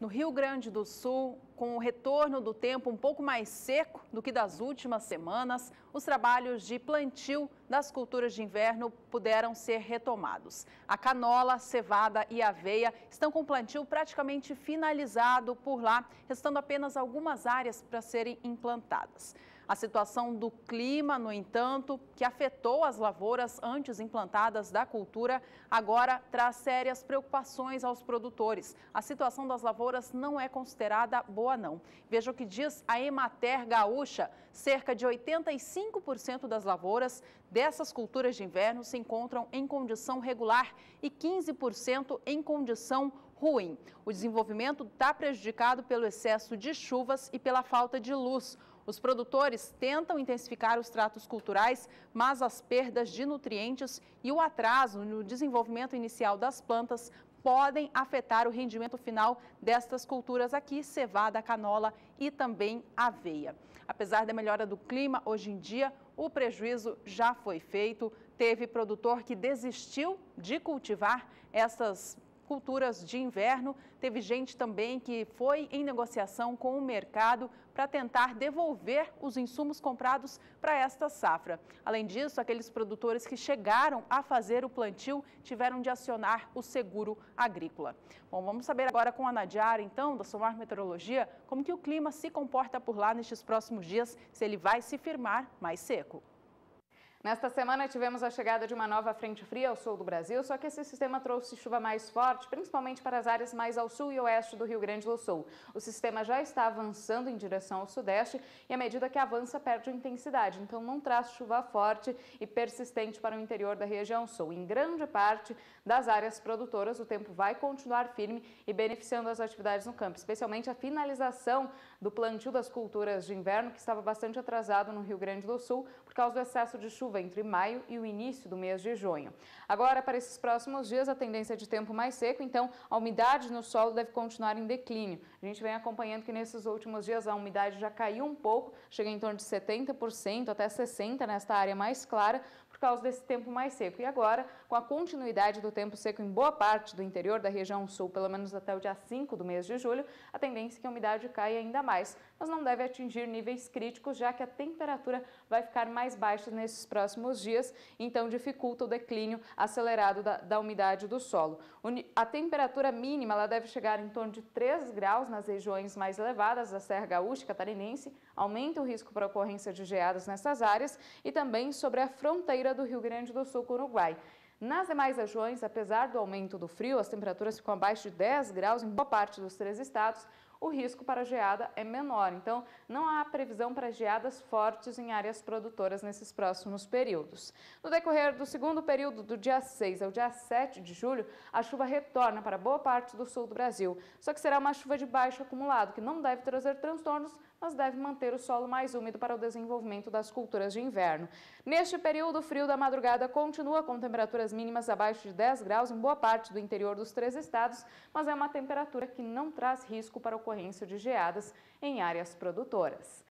No Rio Grande do Sul, com o retorno do tempo um pouco mais seco do que das últimas semanas, os trabalhos de plantio das culturas de inverno puderam ser retomados. A canola, cevada e aveia estão com o plantio praticamente finalizado por lá, restando apenas algumas áreas para serem implantadas. A situação do clima, no entanto, que afetou as lavouras antes implantadas da cultura, agora traz sérias preocupações aos produtores. A situação das lavouras não é considerada boa, não. Veja o que diz a Emater Gaúcha. Cerca de 85% das lavouras dessas culturas de inverno se encontram em condição regular e 15% em condição ruim. O desenvolvimento está prejudicado pelo excesso de chuvas e pela falta de luz. Os produtores tentam intensificar os tratos culturais, mas as perdas de nutrientes e o atraso no desenvolvimento inicial das plantas podem afetar o rendimento final destas culturas aqui, cevada, canola e também aveia. Apesar da melhora do clima, hoje em dia o prejuízo já foi feito. Teve produtor que desistiu de cultivar essas culturas de inverno. Teve gente também que foi em negociação com o mercado para tentar devolver os insumos comprados para esta safra. Além disso, aqueles produtores que chegaram a fazer o plantio tiveram de acionar o seguro agrícola. Bom, vamos saber agora com a Nadiara, então, da SOMAR Meteorologia, como que o clima se comporta por lá nestes próximos dias, se ele vai se firmar mais seco. Nesta semana tivemos a chegada de uma nova frente fria ao sul do Brasil, só que esse sistema trouxe chuva mais forte, principalmente para as áreas mais ao sul e oeste do Rio Grande do Sul. O sistema já está avançando em direção ao sudeste e à medida que avança perde intensidade, então não traz chuva forte e persistente para o interior da região sul. Em grande parte das áreas produtoras o tempo vai continuar firme e beneficiando as atividades no campo, especialmente a finalização do plantio das culturas de inverno que estava bastante atrasado no Rio Grande do Sul por causa do excesso de chuva entre maio e o início do mês de junho. Agora, para esses próximos dias, a tendência é de tempo mais seco, então a umidade no solo deve continuar em declínio. A gente vem acompanhando que nesses últimos dias a umidade já caiu um pouco, chega em torno de 70%, até 60% nesta área mais clara, por causa desse tempo mais seco. E agora, com a continuidade do tempo seco em boa parte do interior da região sul, pelo menos até o dia 5 do mês de julho, a tendência é que a umidade caia ainda mais, mas não deve atingir níveis críticos, já que a temperatura vai ficar mais baixa nesses próximos dias, então dificulta o declínio acelerado da umidade do solo. A temperatura mínima ela deve chegar em torno de 3 graus nas regiões mais elevadas da Serra Gaúcha e Catarinense, aumenta o risco para ocorrência de geadas nessas áreas e também sobre a fronteira do Rio Grande do Sul com o Uruguai. Nas demais regiões, apesar do aumento do frio, as temperaturas ficam abaixo de 10 graus em boa parte dos 3 estados, o risco para geada é menor. Então, não há previsão para geadas fortes em áreas produtoras nesses próximos períodos. No decorrer do segundo período, do dia 6 ao dia 7 de julho, a chuva retorna para boa parte do sul do Brasil. Só que será uma chuva de baixo acumulado, que não deve trazer transtornos, mas deve manter o solo mais úmido para o desenvolvimento das culturas de inverno. Neste período, o frio da madrugada continua com temperaturas mínimas abaixo de 10 graus em boa parte do interior dos 3 estados, mas é uma temperatura que não traz risco para a ocorrência de geadas em áreas produtoras.